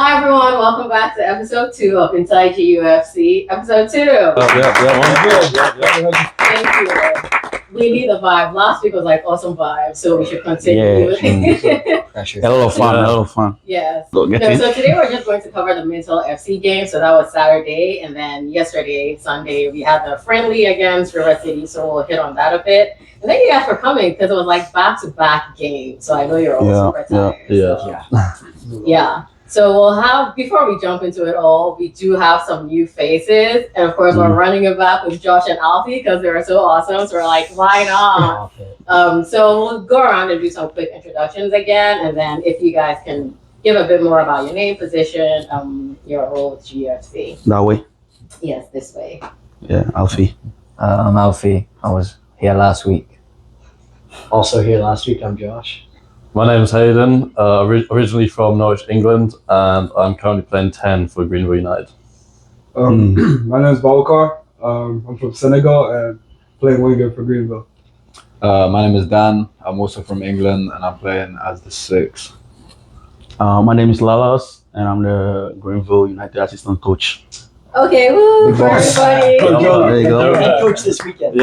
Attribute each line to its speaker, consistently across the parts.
Speaker 1: Hi everyone, welcome back to episode 2 of Inside GUFC. Episode 2. Thank you. We need a vibe. Last week was like awesome vibe, so we should continue.
Speaker 2: A lot of fun.
Speaker 1: Yes. So today we're just going to cover the Greenville FC game. So that was Saturday, and then yesterday, Sunday, we had the friendly against River City. So we'll hit on that a bit. And thank you guys for coming because it was like back-to-back games. So I know you're all super tired. Yeah. So we'll have, before we jump into it all, we do have some new faces. And of course, we're running it back with Josh and Alfie because they were so awesome. So we're like, why not? So we'll go around and do some quick introductions again. And then if you guys can give a bit more about your name, position, your role with GUFC.
Speaker 2: That way?
Speaker 1: Yes, this way.
Speaker 2: Yeah, Alfie.
Speaker 3: I'm Alfie. I was here last week.
Speaker 4: Also here last week, I'm Josh.
Speaker 5: My name's Hayden, originally from Norwich, England, and I'm currently playing 10 for Greenville United.
Speaker 6: My name's Babacar. I'm from Senegal and playing winger for Greenville.
Speaker 7: My name is Dan. I'm also from England and I'm playing as the 6.
Speaker 2: My name is Lalas and I'm the Greenville United assistant coach.
Speaker 1: Okay, woo, for everybody.
Speaker 2: There you go.
Speaker 4: Head coach this weekend.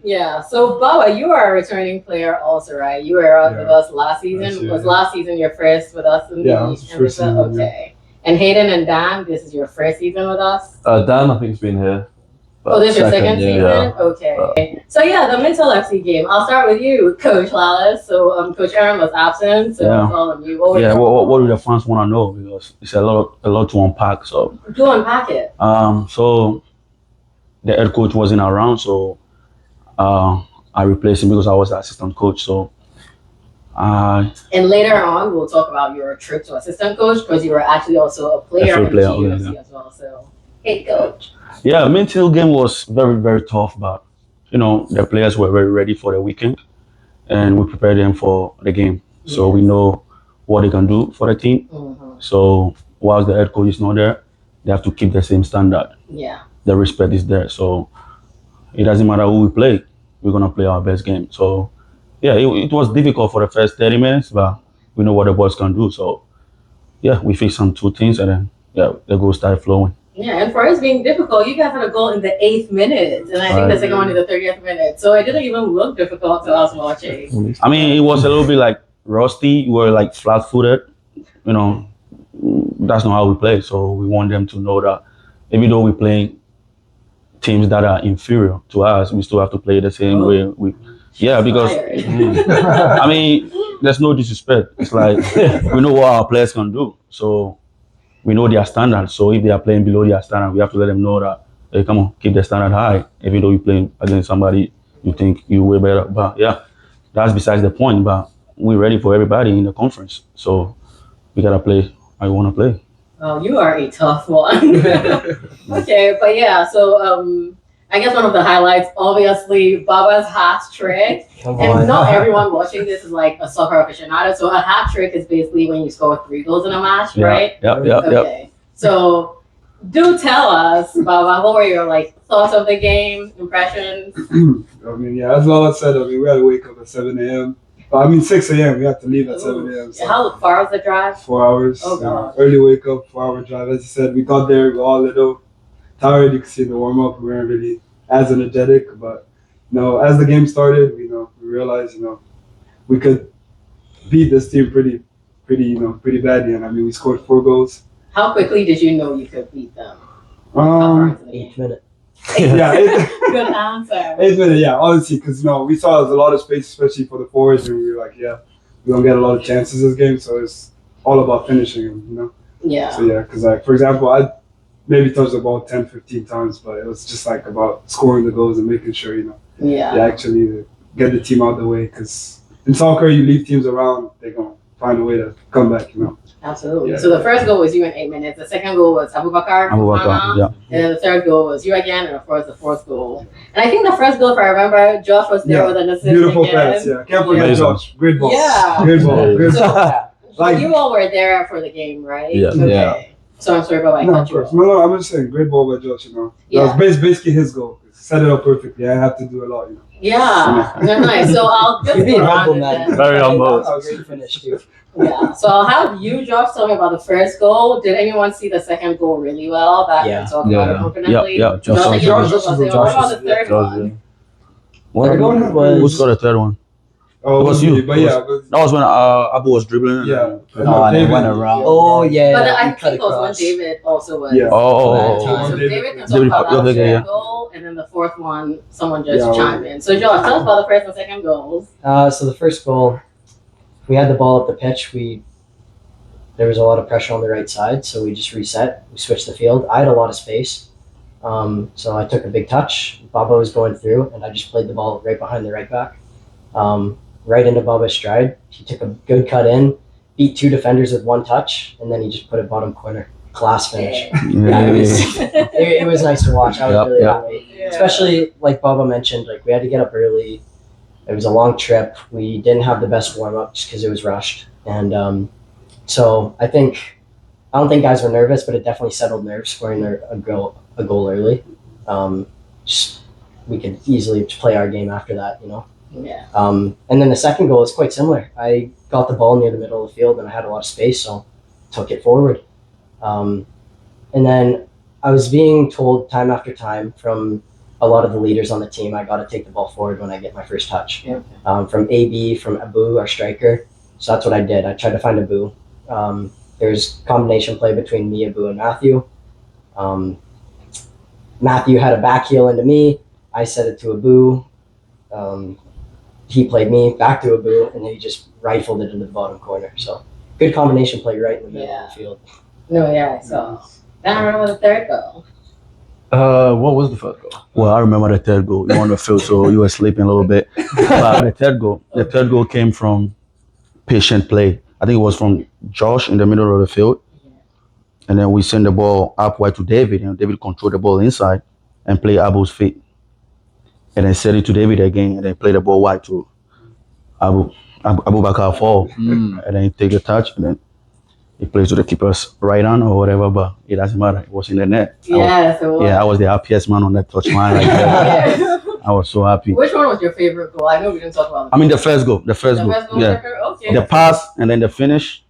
Speaker 1: Yeah, so Baba, you are a returning player also, right? You were with us last season. Was last season your first with us in the
Speaker 6: first season,
Speaker 1: Okay. And Hayden and Dan, this is your first season with us?
Speaker 5: Dan, I think, has been here.
Speaker 1: Oh, this is your second season?
Speaker 5: Yeah.
Speaker 1: Okay. So yeah, the Greenville FC game. I'll start with you, Coach Lalas. So Coach Aaron was absent, so it's all of you. What
Speaker 2: do the fans want to know? Because it's a lot to unpack. So
Speaker 1: do unpack it.
Speaker 2: So the head coach wasn't around, so I replaced him because I was the assistant coach. So,
Speaker 1: and later on, we'll talk about your trip to assistant coach because you were actually also a player in GUFC as well. So, hey, coach.
Speaker 2: Yeah, mental game was very, very tough, but the players were very ready for the weekend, and we prepared them for the game. So we know what they can do for the team. So whilst the head coach is not there, they have to keep the same standard.
Speaker 1: Yeah.
Speaker 2: The respect is there. So it doesn't matter who we play, we're gonna play our best game. So yeah, it was difficult for the first 30 minutes, but we know what the boys can do. So yeah, we fixed some 2 things and then the goal started flowing.
Speaker 1: Yeah, and for us being difficult, you guys had a goal in the 8th minute, and I think the second one in the 30th minute. So it didn't even look difficult to us watching.
Speaker 2: I mean, it was a little bit like rusty. We were like flat-footed. That's not how we play. So we want them to know that even though we're playing teams that are inferior to us, we still have to play the same way. Because I mean, there's no disrespect. It's like we know what our players can do, so we know their standards. So if they are playing below their standard, we have to let them know that, hey, come on, keep the standard high. Even though you're playing against somebody you think you're way better, but that's besides the point. But we're ready for everybody in the conference, so we gotta play how we want to play.
Speaker 1: Oh, you are a tough one. Okay, but yeah, so I guess one of the highlights, obviously, Baba's hat trick. And not everyone watching this is like a soccer aficionado. So a hat trick is basically when you score 3 goals in a match, right? Okay. So do tell us, Baba, what were your thoughts of the game, impressions?
Speaker 6: I mean, as Lala said, we had to wake up at 7 a.m. 6 a.m. We had to leave at 7 a.m. So
Speaker 1: how far was the drive?
Speaker 6: 4 hours.
Speaker 1: Oh, God.
Speaker 6: Early wake up, 4-hour drive. As you said, we got there, we were all a little tired. You could see the warm up. We weren't really as energetic, but as the game started, we realized we could beat this team pretty badly. And I mean, we scored 4 goals.
Speaker 1: How quickly did you know you could beat them?
Speaker 4: 8th minute.
Speaker 1: Good answer.
Speaker 6: 8th minute, honestly, because we saw there's a lot of space, especially for the forwards, and we were like, we don't get a lot of chances this game, so it's all about finishing them,
Speaker 1: Yeah.
Speaker 6: So because for example, I maybe touched the ball 10, 15 times, but it was just about scoring the goals and making sure you actually get the team out of the way. Because in soccer, you leave teams around, they're gonna find a way to come back.
Speaker 1: Absolutely. Yeah. So the first goal was you in 8 minutes. The second goal was Babacar. And then the third goal was you again, and of course the fourth goal. And I think the first goal, if I remember, Josh was there with an assist.
Speaker 6: Beautiful pass. Yeah, can't forget Josh. Great ball.
Speaker 1: Yeah.
Speaker 6: Great ball. Great
Speaker 1: ball. So you all were there for the game, right?
Speaker 2: Yeah.
Speaker 1: Okay.
Speaker 7: Yeah.
Speaker 1: So I'm sorry about my country.
Speaker 6: No, I'm just saying, great ball by Josh. That was basically his goal. Set it up perfectly. I have to do a lot.
Speaker 1: Yeah, no, nice. So I'll just
Speaker 4: You're being
Speaker 1: go around
Speaker 4: humble,
Speaker 1: it
Speaker 4: man.
Speaker 1: then.
Speaker 5: Very humble.
Speaker 4: That was a great finish, too.
Speaker 1: Yeah, so I'll have you, Josh, tell me about the first goal. Did anyone see the second goal really well? That
Speaker 4: Yeah.
Speaker 1: can talk about it
Speaker 5: Yeah.
Speaker 1: confidently.
Speaker 2: Yeah, Josh.
Speaker 1: Josh,
Speaker 6: Josh
Speaker 1: what about the third one?
Speaker 6: I don't know.
Speaker 2: Who scored the third one?
Speaker 6: Oh,
Speaker 2: It was
Speaker 6: me,
Speaker 2: you.
Speaker 6: but
Speaker 2: It
Speaker 6: yeah,
Speaker 2: That was when Abu was dribbling.
Speaker 6: yeah.
Speaker 3: Oh, and it went around.
Speaker 4: Oh, yeah.
Speaker 1: But
Speaker 4: yeah,
Speaker 1: I
Speaker 4: you cut
Speaker 1: think it was when
Speaker 4: across.
Speaker 1: David also was.
Speaker 6: Yeah.
Speaker 2: Oh.
Speaker 1: So
Speaker 6: David-
Speaker 1: David can talk
Speaker 2: David-
Speaker 1: about that
Speaker 2: okay,
Speaker 1: third
Speaker 2: yeah.
Speaker 1: goal, and then the fourth one, someone just
Speaker 6: Yeah.
Speaker 1: chimed in. So Josh, tell us about the first and second goals.
Speaker 4: So the first goal, we had the ball up the pitch. There was a lot of pressure on the right side, so we just reset. We switched the field. I had a lot of space, so I took a big touch. Baba was going through, and I just played the ball right behind the right back, right into Baba's stride. He took a good cut in, beat two defenders with one touch, and then he just put it bottom corner. Class finish. Yeah, it was nice to watch. I was really happy. Especially like Baba mentioned, like we had to get up early. It was a long trip. We didn't have the best warm up just because it was rushed, and so I don't think guys were nervous, but it definitely settled nerves scoring a goal early. Just we could easily play our game after that, you know.
Speaker 1: Yeah.
Speaker 4: And then the second goal is quite similar. I got the ball near the middle of the field and I had a lot of space, so took it forward. And then I was being told time after time from a lot of the leaders on the team, I got to take the ball forward when I get my first touch.
Speaker 1: Yeah.
Speaker 4: From AB, from Abu, our striker. So that's what I did. I tried to find Abu. There's combination play between me, Abu, and Matthew. Matthew had a back heel into me. I set it to Abu. He played me back to Abu, and then he just rifled it into the bottom corner. So good combination play right in the middle of the field.
Speaker 1: No, yeah. So then I remember the third goal.
Speaker 5: What was the first goal?
Speaker 2: Well, I remember the third goal. You on the field, so you were sleeping a little bit. But the third goal came from patient play. I think it was from Josh in the middle of the field. And then we send the ball up wide to David, and David controlled the ball inside and play Abu's feet. And then send it to David again, and then play the ball wide to Babacar Fall. And then he take a touch, and then he plays to the keeper's right hand or whatever, but it doesn't matter. It was in the net. I was the happiest man on that touch line right there.
Speaker 1: Yes.
Speaker 2: I was so happy.
Speaker 1: Which one was your favorite goal? I know we didn't talk about
Speaker 2: I mean, the first goal.
Speaker 1: the first goal.
Speaker 2: Yeah.
Speaker 1: Okay.
Speaker 2: The pass and then the finish.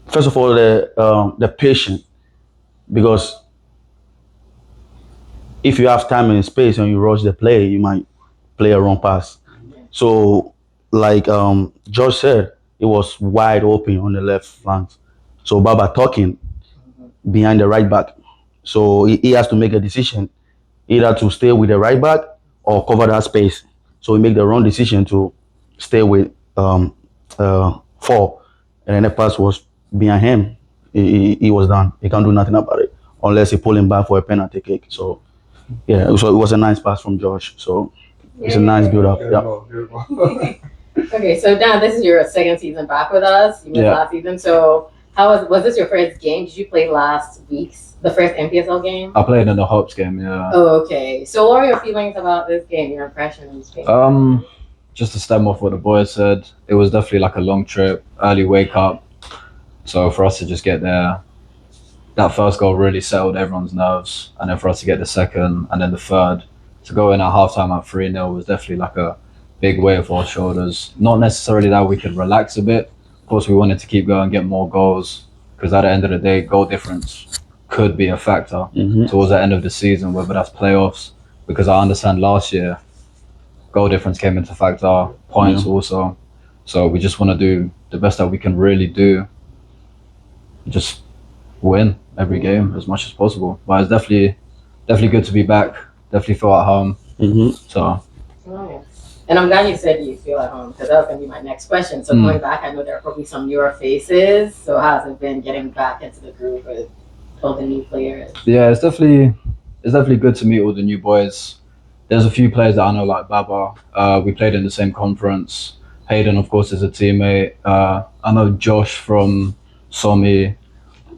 Speaker 2: First of all, the patience, because if you have time and space and you rush the play, you might play a wrong pass. So, like Josh said, it was wide open on the left flank. So Baba talking behind the right back. So he has to make a decision, either to stay with the right back or cover that space. So he make the wrong decision to stay with Fall, and then the pass was behind him. He was done. He can't do nothing about it unless he pull him back for a penalty kick. So yeah, it was a nice pass from Josh. So it's a nice build up. Yeah.
Speaker 1: Okay, so Dan, this is your second season back with us. You missed last season. So how was this your first game? Did you play last week's the first NPSL game?
Speaker 7: I played in the Hopes game, yeah.
Speaker 1: Oh, okay. So what are your feelings about this game? Your impressions?
Speaker 7: Just to stem off what the boys said, it was definitely like a long trip, early wake up. So for us to just get there, that first goal really settled everyone's nerves, and then for us to get the second and then the third, to go in at halftime at 3-0 was definitely like a big weight off our shoulders. Not necessarily that we could relax a bit. Of course, we wanted to keep going, get more goals, because at the end of the day, goal difference could be a factor towards the end of the season, whether that's playoffs, because I understand last year, goal difference came into factor, points also. So we just want to do the best that we can really do, just win every game as much as possible. But it's definitely good to be back, definitely feel at home. So.
Speaker 1: Nice. And I'm glad you said you feel at home, because that was going to be my next question. So going back, I know there are probably some newer faces. So how's it been getting back into the group with all the new players?
Speaker 7: Yeah, it's definitely good to meet all the new boys. There's a few players that I know, like Baba. We played in the same conference. Hayden, of course, is a teammate. I know Josh from Somi,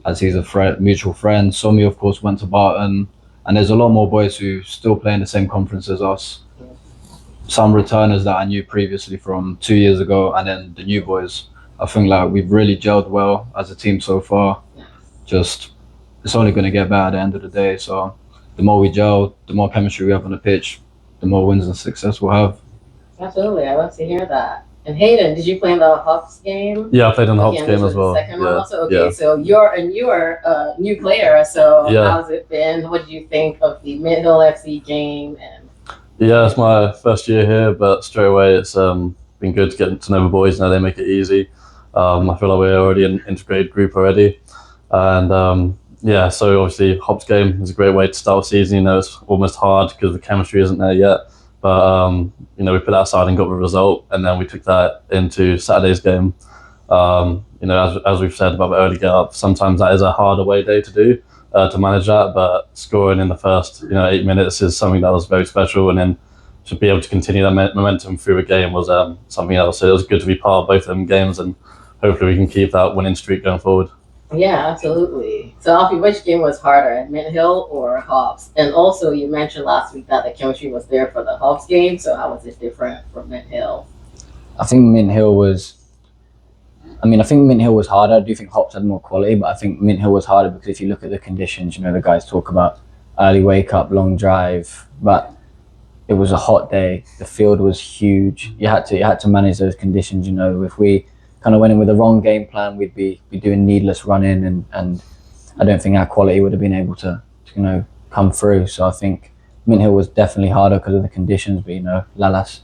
Speaker 7: as he's a mutual friend. Somi, of course, went to Barton. And there's a lot more boys who still play in the same conference as us. Some returners that I knew previously from 2 years ago, and then the new boys. I think like we've really gelled well as a team so far. Just, it's only going to get better at the end of the day. So the more we gel, the more chemistry we have on the pitch, the more wins and success we'll have.
Speaker 1: Absolutely, I love to hear that. And Hayden, did you play in the Hawks game?
Speaker 5: Yeah, I played in the Hawks
Speaker 1: Okay, and
Speaker 5: game
Speaker 1: this
Speaker 5: as
Speaker 1: was
Speaker 5: well.
Speaker 1: the second one
Speaker 5: Yeah,
Speaker 1: also? Okay,
Speaker 5: yeah.
Speaker 1: so you're a new player. So
Speaker 5: Yeah.
Speaker 1: how's it been? What did you think of the Mint Hill FC game? And
Speaker 5: Yeah, it's my first year here, but straight away it's been good to get to know the boys. Now they make it easy. I feel like we're already an integrated group already, and yeah. So obviously, Hops game is a great way to start the season. You know, it's almost hard because the chemistry isn't there yet, but you know, we put that aside and got the result, and then we took that into Saturday's game. You know, as we've said about the early get up, sometimes that is a hard away day to do. To manage that, but scoring in the first 8 minutes is something that was very special, and then to be able to continue that momentum through the game was something else. So it was good to be part of both of them games, and hopefully we can keep that winning streak going forward.
Speaker 1: yeah, absolutely. So Alfie, which game was harder, Mint Hill or Hops? And also, you mentioned last week that the chemistry was there for the Hops game. So how was it different from Mint Hill?
Speaker 3: I think Mint Hill was. I think Mint Hill was harder. I do think Hops had more quality, but I think Mint Hill was harder because if you look at the conditions, the guys talk about early wake up, long drive, but it was a hot day. The field was huge. You had to manage those conditions. If we kind of went in with the wrong game plan, we'd be doing needless running, and I don't think our quality would have been able to come through. So I think Mint Hill was definitely harder because of the conditions, but Lalas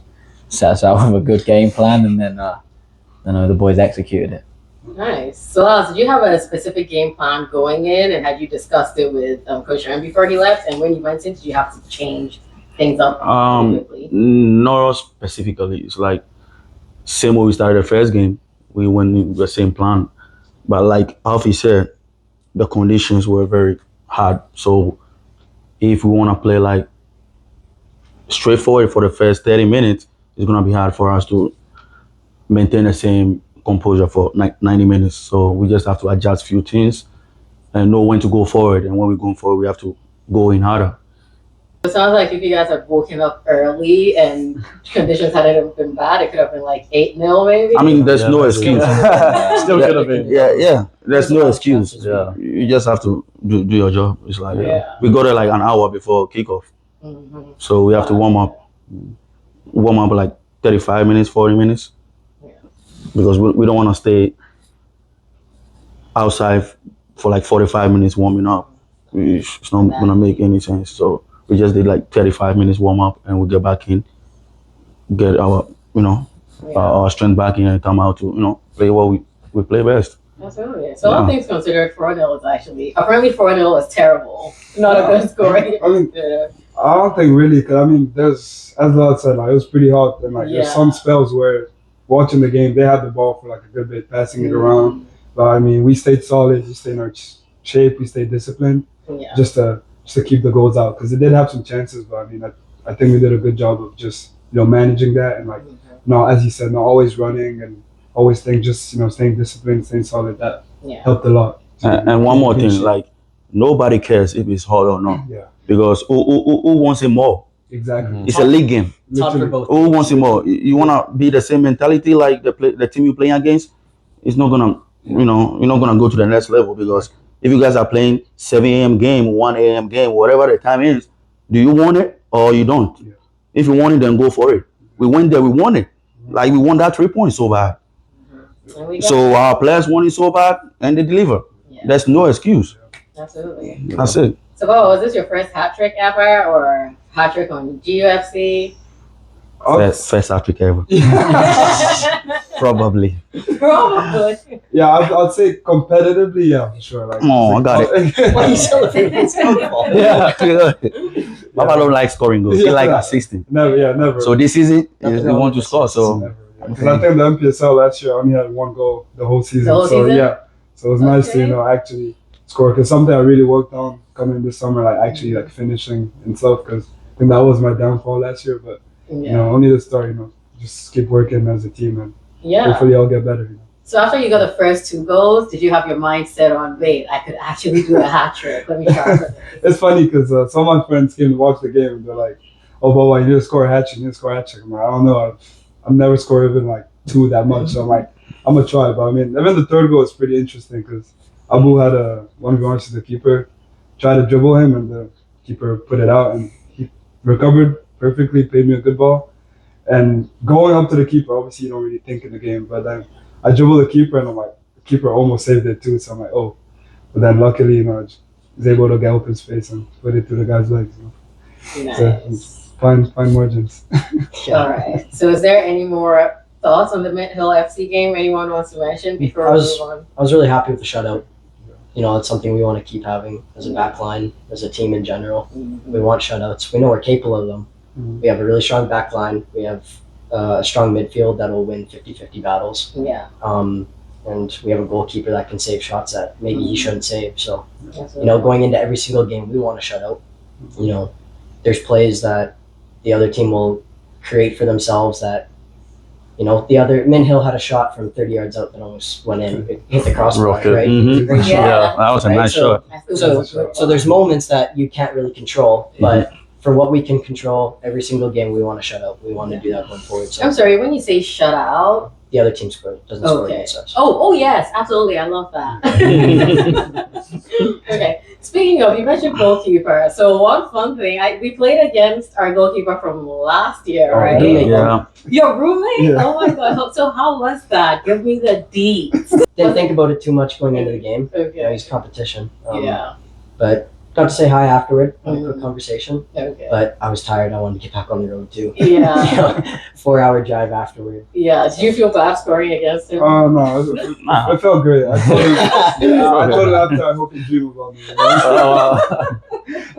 Speaker 3: set us out with a good game plan, and then the boys executed it.
Speaker 1: Nice. So Lalas, did you have a specific game plan going in, and had you discussed it with Coach Aaron before he left? And when you went in, did you have to change things up quickly?
Speaker 2: Not specifically. It's like same way we started the first game. We went in the same plan, but like Alfie said, the conditions were very hard. So if we want to play like straightforward for the first 30 minutes, it's gonna be hard for us to maintain the same composure for 90 minutes. So we just have to adjust a few things and know when to go forward. And when we're going forward, we have to go in harder.
Speaker 1: It sounds like if you guys had woken up early and conditions hadn't been bad, it could have been like 8-0 maybe.
Speaker 2: I mean, there's
Speaker 5: Yeah,
Speaker 2: no
Speaker 5: maybe.
Speaker 2: excuse.
Speaker 5: Still could have been.
Speaker 2: Yeah. There's no excuse.
Speaker 5: Yeah.
Speaker 2: You just have to do your job. It's like
Speaker 1: Yeah.
Speaker 2: we got there like an hour before kickoff,
Speaker 1: Mhm.
Speaker 2: so we have to warm up like 35 minutes, 40 minutes, because we don't want to stay outside for like 45 minutes warming up. It's not gonna make any sense. So we just did like 35 minutes warm up, and we get back in, get our our strength back in, and come out to play what we play best.
Speaker 1: Absolutely. So all things considered, 4-0 is actually apparently 4-0 is terrible. Not a good score.
Speaker 6: I mean,
Speaker 1: Yeah.
Speaker 6: I don't think really, because I mean, there's, as Lord said, like, it was pretty hot, and like there's some spells where watching the game, they had the ball for like a good bit, passing it around. But I mean, we stayed solid, we stayed in our shape, we stayed disciplined,
Speaker 1: Yeah.
Speaker 6: just to keep the goals out, because it did have some chances. But I mean, I think we did a good job of just managing that, and like as you said, not always running and always staying disciplined, staying solid. That helped a lot.
Speaker 2: And one more thing, like nobody cares if it's hot or not.
Speaker 6: Yeah.
Speaker 2: Because who wants it more?
Speaker 6: Exactly.
Speaker 2: It's a league game.
Speaker 4: Tough for both.
Speaker 2: Who wants it more? You wanna be the same mentality like the team you're playing against? It's not gonna, you're not gonna go to the next level, because if you guys are playing 7 a.m. game, 1 a.m. game, whatever the time is, do you want it or you don't?
Speaker 6: Yeah.
Speaker 2: If you want it, then go for it. We went there, we won it. Like we won that 3 points so bad. So our players want it so bad, and they deliver.
Speaker 1: Yeah.
Speaker 2: There's no excuse.
Speaker 1: Absolutely.
Speaker 2: That's it.
Speaker 1: So, was this your first hat trick ever, or hat trick on GUFC?
Speaker 2: First hat trick ever. Probably.
Speaker 1: Probably.
Speaker 6: Yeah, I'd say competitively, yeah, for sure. Like,
Speaker 2: Oh, I got it.
Speaker 1: Well, you celebrated football.
Speaker 2: Yeah. Papa don't like scoring goals. He like assisting.
Speaker 6: Never.
Speaker 2: So this season, he want to score. So
Speaker 6: Because I think the NPSL last year I only had 1 goal the whole season.
Speaker 1: The whole
Speaker 6: so
Speaker 1: season?
Speaker 6: yeah, so it was nice to actually score, because something I really worked on coming this summer, like actually like finishing and stuff, because I think that was my downfall last year. But only the start, just keep working as a team, and hopefully I'll get better.
Speaker 1: So after you got the first 2 goals, did you have your mind set on, wait, I could actually do a hat trick? Let me try.
Speaker 6: It's funny because some of my friends came to watch the game, and they're like, "Oh, but you need to score a hat trick. You need to score a hat trick." I'm like, I don't know. I've never scored even like 2 that much. So I'm like, I'm gonna try. But I mean, even the 3rd goal is pretty interesting, because Abu had one of the keeper, tried to dribble him, and the keeper put it out, and he recovered perfectly, played me a good ball. And going up to the keeper, obviously you don't really think in the game, but then I dribbled the keeper and I'm like, the keeper almost saved it too. So I'm like, oh. But then luckily, I was able to get open space and put it through the guy's legs.
Speaker 1: Nice.
Speaker 6: So fine margins.
Speaker 1: All right. So is there any more thoughts on the Mint Hill FC game anyone wants to mention before we move on?
Speaker 4: I was really happy with the shutout. It's something we want to keep having as a back line, as a team in general. We want shutouts. We know we're capable of them. We have a really strong back line. We have a strong midfield that will win 50-50 battles.
Speaker 1: Yeah.
Speaker 4: And we have a goalkeeper that can save shots that maybe he shouldn't save. So,
Speaker 1: Absolutely.
Speaker 4: going into every single game, we want a shutout. There's plays that the other team will create for themselves that, the other Mint Hill had a shot from 30 yards out that almost went in. It hit the crossbar,
Speaker 5: Rocket.
Speaker 4: right?
Speaker 2: Mhm.
Speaker 4: It was a great shot.
Speaker 1: Yeah.
Speaker 2: That was a
Speaker 4: Right,
Speaker 2: nice shot.
Speaker 4: So there's moments that you can't really control, but for what we can control, every single game we want to shut out. We want to do that going forward. So
Speaker 1: I'm sorry, when you say shut out.
Speaker 4: the other team doesn't score
Speaker 1: Okay.
Speaker 4: against us.
Speaker 1: Oh yes, absolutely. I love that. Okay. Speaking of, you mentioned goalkeeper. So one fun thing, we played against our goalkeeper from last year, right?
Speaker 2: Yeah.
Speaker 1: Your roommate?
Speaker 6: Yeah.
Speaker 1: Oh my god. So how was that? Give me the deets.
Speaker 4: Didn't think about it too much going into the game.
Speaker 1: Okay.
Speaker 4: He's competition.
Speaker 1: Yeah.
Speaker 4: But got to say hi afterward. Had a quick conversation.
Speaker 1: Okay.
Speaker 4: But I was tired. I wanted to get back on the road too.
Speaker 1: Yeah.
Speaker 4: 4-hour drive afterward.
Speaker 1: Yeah. Did you feel bad scoring against him?
Speaker 6: Oh no, it felt great. I told him after, I hope you dream about me.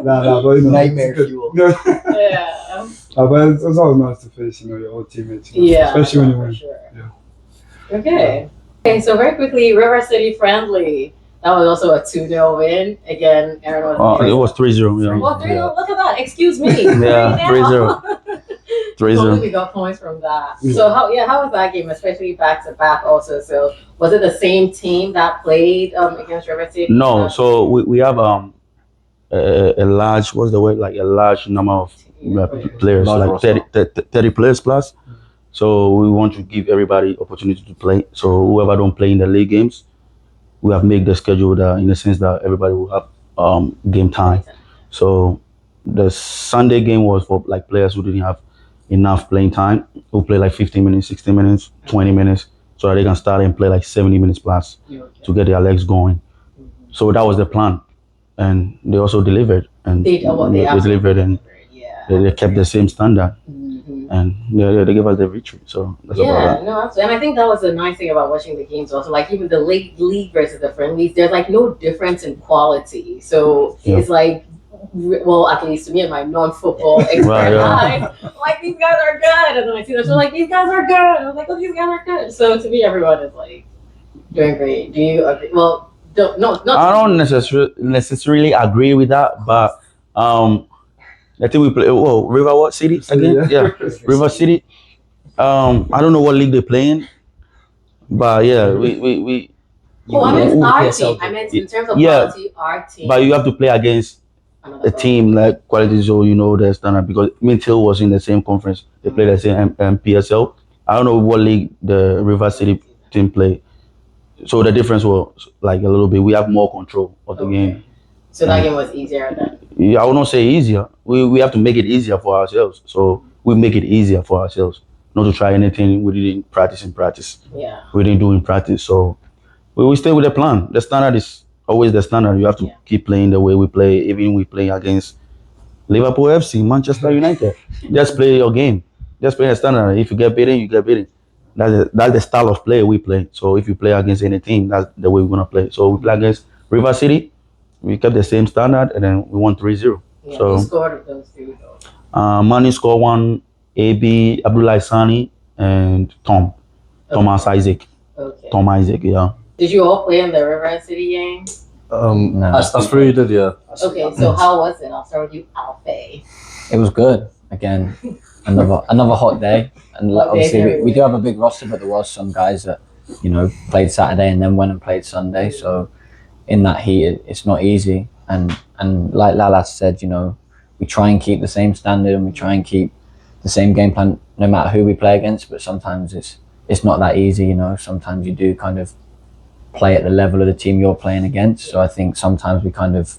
Speaker 6: Nah, but
Speaker 4: Nightmare fuel.
Speaker 1: Yeah.
Speaker 6: But it's always nice to face, your old teammates.
Speaker 1: Yeah.
Speaker 6: Especially when you
Speaker 1: for
Speaker 6: win.
Speaker 1: Sure.
Speaker 6: Yeah.
Speaker 1: Okay. Okay, so very quickly, River City friendly. That was also a 2-0 win. Again, Aaron was.
Speaker 2: It was 3-0. Yeah.
Speaker 1: Well, 3-0. Look at that. Excuse me.
Speaker 2: Yeah, 3-0. 3-0.
Speaker 1: Hopefully we got points from that. So how was that game, especially back to back also? So was it the same team that played against River City?
Speaker 2: No, so we have a large, what's the word, like a large number of players,
Speaker 5: Large
Speaker 2: like 30 players plus. So we want to give everybody opportunity to play. So whoever don't play in the league games, we have made the schedule that in the sense that everybody will have game time. So the Sunday game was for like players who didn't have enough playing time, who play like 15 minutes, 16 minutes, 20 minutes, so that they can start and play like 70 minutes plus to get their legs going. So that was the plan, and they also delivered, and
Speaker 1: They
Speaker 2: delivered, and
Speaker 1: yeah.
Speaker 2: they kept the same standard,
Speaker 1: Mhm.
Speaker 2: and they gave us the victory. So that's about
Speaker 1: Yeah,
Speaker 2: that.
Speaker 1: no, absolutely. And I think that was the nice thing about watching the games also. Like even the league versus the friendlies, there's like no difference in quality. So it's like, well, at least to me and my non-football expert eyes, like these guys are good. And then I see them, so like these guys are good. And I was like, oh, these guys are good. So to me, everyone is like doing great. Do you agree? Well, not
Speaker 2: I don't necessarily agree with that, but I think we play. Oh, River what City again? Yeah, River City. I don't know what league they're playing, but yeah, we.
Speaker 1: Oh, I meant our
Speaker 4: NPSL
Speaker 1: team. I meant in terms of
Speaker 2: Yeah.
Speaker 1: quality, our team.
Speaker 2: But you have to play against
Speaker 1: Another
Speaker 2: a team like quality, so you know the standard, because Mint Hill was in the same conference. They played the same NPSL. I don't know what league the River City team play. So the difference was like a little bit. We have more control of the game.
Speaker 1: So that game was easier then.
Speaker 2: Yeah, I would not say easier. We have to make it easier for ourselves. So we make it easier for ourselves, not to try anything we didn't practice in practice.
Speaker 1: Yeah.
Speaker 2: We didn't do in practice. So we stay with the plan. The standard is always the standard. You have to keep playing the way we play, even we play against Liverpool FC, Manchester United. Just play your game. Just play the standard. If you get beaten, you get beaten. That's the style of play we play. So if you play against any team, that's the way we're gonna play. So we play against River City. We kept the same standard, and then we won 3-0.
Speaker 1: Yeah,
Speaker 2: So
Speaker 1: who scored those two though?
Speaker 2: Mani scored one, AB, Abdullah Sani, and Thomas Isaac.
Speaker 1: Okay.
Speaker 2: Tom Isaac, yeah.
Speaker 1: Did you all play in the River City game?
Speaker 3: No.
Speaker 5: Us three you did, yeah.
Speaker 1: Okay, so how was it? I'll start with you, Alfie.
Speaker 3: It was good. Again, another hot day, and
Speaker 1: Hot day
Speaker 3: obviously
Speaker 1: everywhere.
Speaker 3: we do have a big roster, but there was some guys that played Saturday and then went and played Sunday. So in that heat, it's not easy. And like Lalas said, we try and keep the same standard and we try and keep the same game plan no matter who we play against. But sometimes it's not that easy. Sometimes you do kind of play at the level of the team you're playing against. So I think sometimes we kind of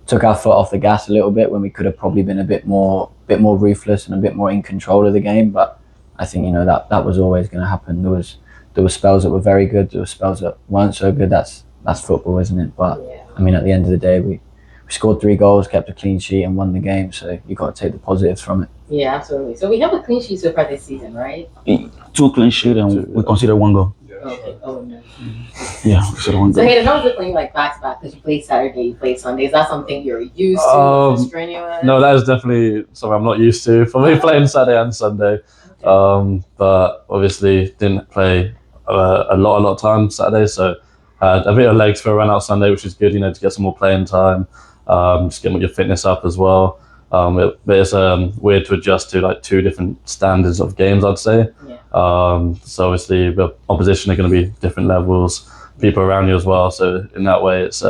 Speaker 3: took our foot off the gas a little bit when we could have probably been a bit more bit more ruthless and a bit more in control of the game. But I think, you know, that was always going to happen. There were spells that were very good. There were spells that weren't so good. That's football, isn't it? But I mean, at the end of the day, we scored 3 goals, kept a clean sheet, and won the game. So you got to take the positives from it.
Speaker 1: Yeah, absolutely. So we have a clean sheet so far this season, right?
Speaker 2: 2 clean sheet and we consider 1 goal.
Speaker 1: Okay. Oh no.
Speaker 2: Yeah, we consider 1
Speaker 1: So
Speaker 2: goal.
Speaker 1: Hayden, how was it playing like back to back? Because you played Saturday, you played Sunday. Is that something you're used to? Was it strenuous?
Speaker 5: No, that is definitely something I'm not used to. For me, playing Saturday and Sunday, but obviously didn't play a lot of time Saturday, so had a bit of legs for a run out Sunday, which is good, you know, to get some more playing time, just get your fitness up as well. But it's weird to adjust to like 2 different standards of games, I'd say. So obviously the opposition are going to be different levels, people around you as well. So in that way, it's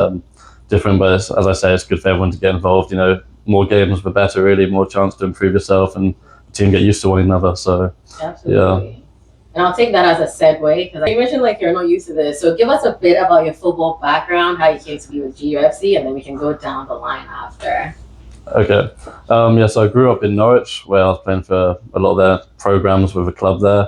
Speaker 5: different. But as I say, it's good for everyone to get involved. You know, more games the better, really, more chance to improve yourself and the team get used to one another. So
Speaker 1: absolutely. And I'll take that as a segue because you mentioned like you're not used to this. So give us a bit about your football background, how you came to be with GUFC, and then we can go down the line after.
Speaker 5: Okay. So I grew up in Norwich, where I was playing for a lot of their programs with a club there.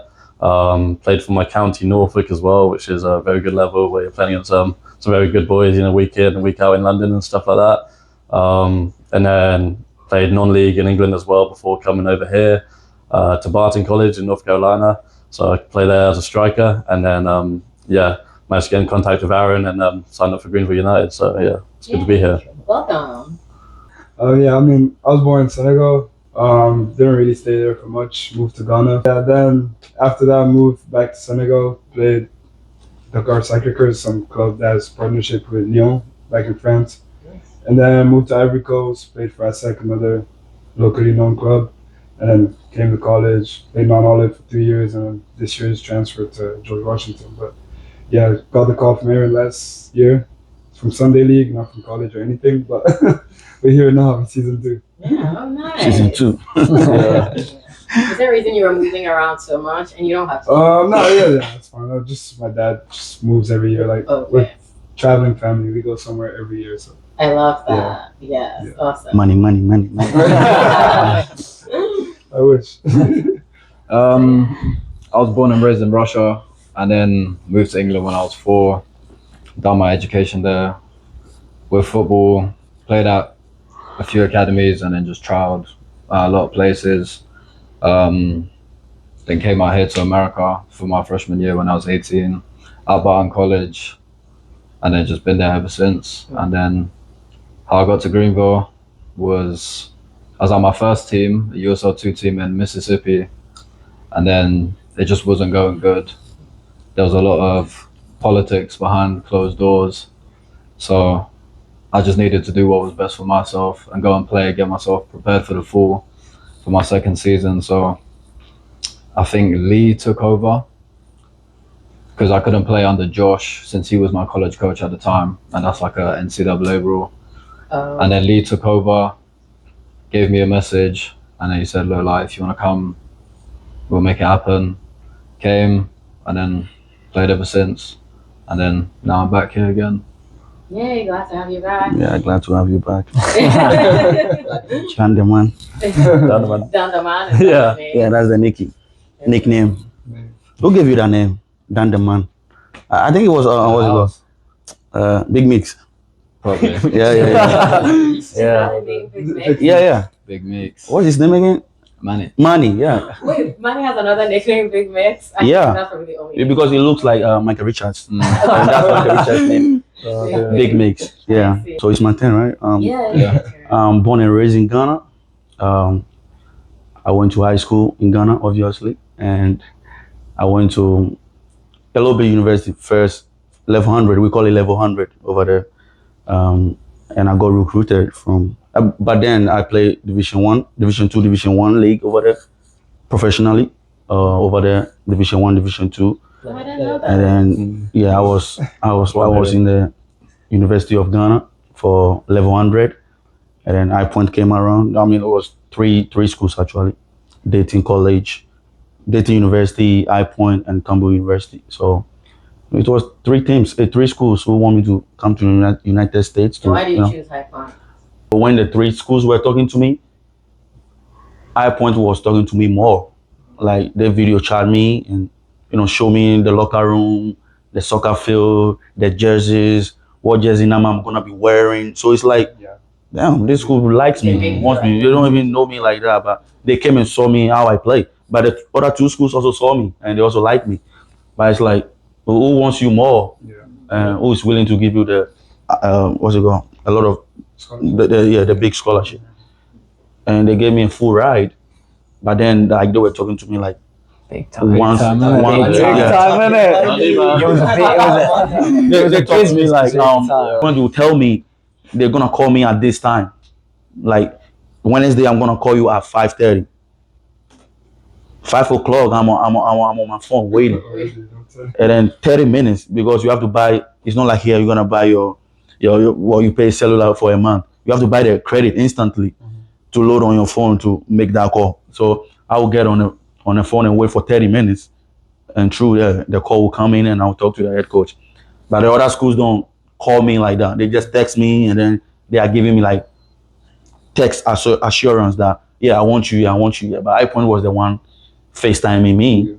Speaker 5: Played for my county, Norfolk, as well, which is a very good level where you're playing against some very good boys, you know, week in and week out in London and stuff like that. And then played non-league in England as well before coming over here to Barton College in North Carolina. So I played there as a striker, and then managed to get in contact with Aaron and signed up for Greenville United. So it's good to be here.
Speaker 1: Welcome.
Speaker 6: I mean, I was born in Senegal. Didn't really stay there for much. Moved to Ghana. Yeah, then after that, moved back to Senegal. Played Dakar Sacré-Cœur, some club that has partnership with Lyon, back in France. And then moved to Ivory Coast. Played for ASEC, another locally known club. And then came to college. Played Mount Olive for 3 years, and then this year's transferred to George Washington. But yeah, got the call from Aaron last year, from Sunday League, not from college or anything, but. We're here now in season 2.
Speaker 1: Yeah, oh nice.
Speaker 2: Season 2.
Speaker 1: Is there a reason you were moving around so much and you don't have to?
Speaker 6: No, that's fine. Just my dad just moves every year. Like we're traveling family, we go somewhere every year. So
Speaker 1: I love that. Yeah. Awesome.
Speaker 2: Money.
Speaker 6: I wish.
Speaker 7: I was born and raised in Russia, and then moved to England when I was 4. Done my education there with football. Played at a few academies and then just trialed a lot of places. Then came out here to America for my freshman year when I was 18 at Barton College, and then just been there ever since. And then how I got to Greenville was I was on my first team, a USL 2 team in Mississippi, and then it just wasn't going good. There was a lot of politics behind closed doors, so I just needed to do what was best for myself and go and play, get myself prepared for the fall for my second season. So I think Lee took over because I couldn't play under Josh since he was my college coach at the time, and that's like a NCAA rule. And then Lee took over, gave me a message, and then he said, look, like, if you want to come, we'll make it happen. Came, and then played ever since. And then now I'm back here again.
Speaker 1: Yay, glad to have you back.
Speaker 2: Yeah, glad to have you back. Dan the man.
Speaker 1: Down the man.
Speaker 2: Yeah, that's the nickname. Who gave you that name? Dan the man. I think it was Big Mix.
Speaker 7: Probably.
Speaker 2: Yeah.
Speaker 7: Big Mix.
Speaker 2: What's his name again? Manny, yeah.
Speaker 1: Wait, Manny has another nickname, Big Mix? I think that's probably the only
Speaker 2: because he looks like Michael Richards. And that's Michael Richards' name. Big Mix. Yeah. So it's my turn, right? Born and raised in Ghana. I went to high school in Ghana, obviously, and I went to Elobe University first, level 100. We call it level 100 over there. And I got recruited from. But then I played Division 1, Division 2, Division 1 league over there, professionally, over there, Division 1, Division 2.
Speaker 1: Oh, I didn't know that.
Speaker 2: And then, I was in the University of Ghana for level 100. And then I Point came around. I mean, it was three schools actually, Dayton College, Dayton University, I Point, and Campbell University. So it was 3 schools who want me to come to United States.
Speaker 1: Why did you choose High Point?
Speaker 2: When the 3 schools were talking to me, High Point was talking to me more. Like they video chat me and show me the locker room, the soccer field, the jerseys, what jersey number I'm gonna be wearing. So it's like, damn, this school likes me, wants me. They don't even know me like that, but they came and saw me how I play. But the other two schools also saw me and they also like me. But it's like, who wants you more? And who is willing to give you the what's it called? A lot of the big scholarship. And they gave me a full ride. But then like they were talking to me like
Speaker 3: Big time.
Speaker 2: once
Speaker 3: Big time,
Speaker 2: they talked to me like when you tell me they're gonna call me at this time. Like Wednesday I'm gonna call you at 5:30. 5 o'clock I'm on my phone waiting. And then 30 minutes because you have to buy, it's not like here you're gonna buy your well, you pay cellular for a month. You have to buy the credit instantly to load on your phone to make that call. So I will get on the phone and wait for 30 minutes, and the call will come in and I'll talk to the head coach. But the other schools don't call me like that. They just text me and then they are giving me like text assurance that I want you. But High Point was the one FaceTiming me,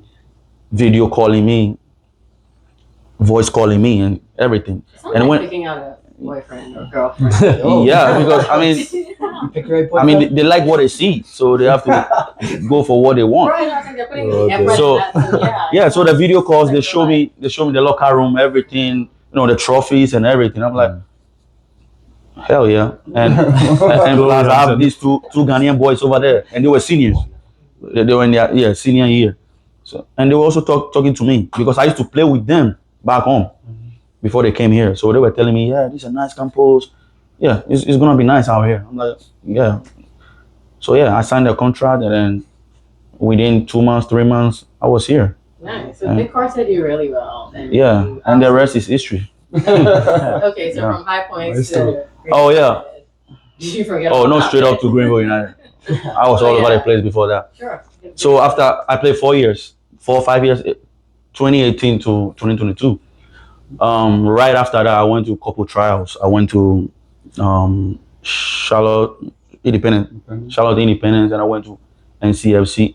Speaker 2: video calling me, voice calling me, and everything.
Speaker 1: And when picking out a boyfriend or girlfriend.
Speaker 2: Yeah, because I mean, they like what they see, so they have to go for what they want.
Speaker 1: Right, I think they're putting the effort
Speaker 2: So
Speaker 1: in that,
Speaker 2: so the video calls, they show me the locker room, everything, the trophies and everything. I'm like, hell yeah! And plus I have these two Ghanaian boys over there, and they were seniors. They were in their senior year. So and they were also talking to me because I used to play with them back home before they came here. So they were telling me, this is a nice campus. Yeah, it's gonna be nice out here. I'm like, yeah. So I signed a contract, and then within 2 months, 3 months, I was here.
Speaker 1: Nice. So Big Car said you really well. And
Speaker 2: and the rest is history.
Speaker 1: Okay, so from High Points to did you forget?
Speaker 2: Oh no, straight up to Greenville United. I was all over the place before that.
Speaker 1: Sure.
Speaker 2: So after I played 4 or 5 years, 2018 to 2022. Right after that, I went to a couple trials. I went to Charlotte Independence, and I went to NCFC.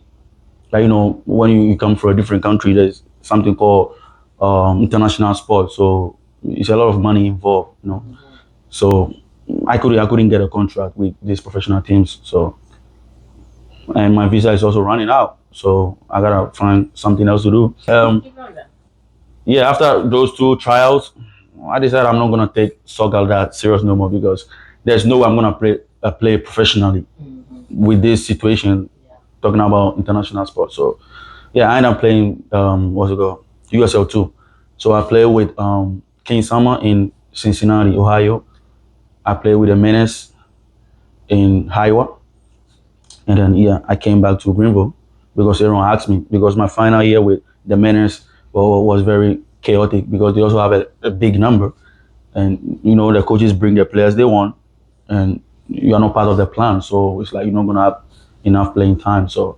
Speaker 2: Like, when you come from a different country, there's something called international sport. So it's a lot of money involved, So I couldn't get a contract with these professional teams. So, and my visa is also running out. So I gotta find something else to do. After those 2 trials, I decided I'm not gonna take soccer that serious no more because there's no way I'm gonna play professionally with this situation. Talking about international sports. So I ended up playing USL 2. So I played with King Summer in Cincinnati, Ohio. I played with the Menace in Iowa. And then I came back to Greenville because everyone asked me, because my final year with the Menace was very chaotic because they also have a big number, and the coaches bring the players they want, and you are not part of the plan, so it's like you're not gonna have enough playing time. So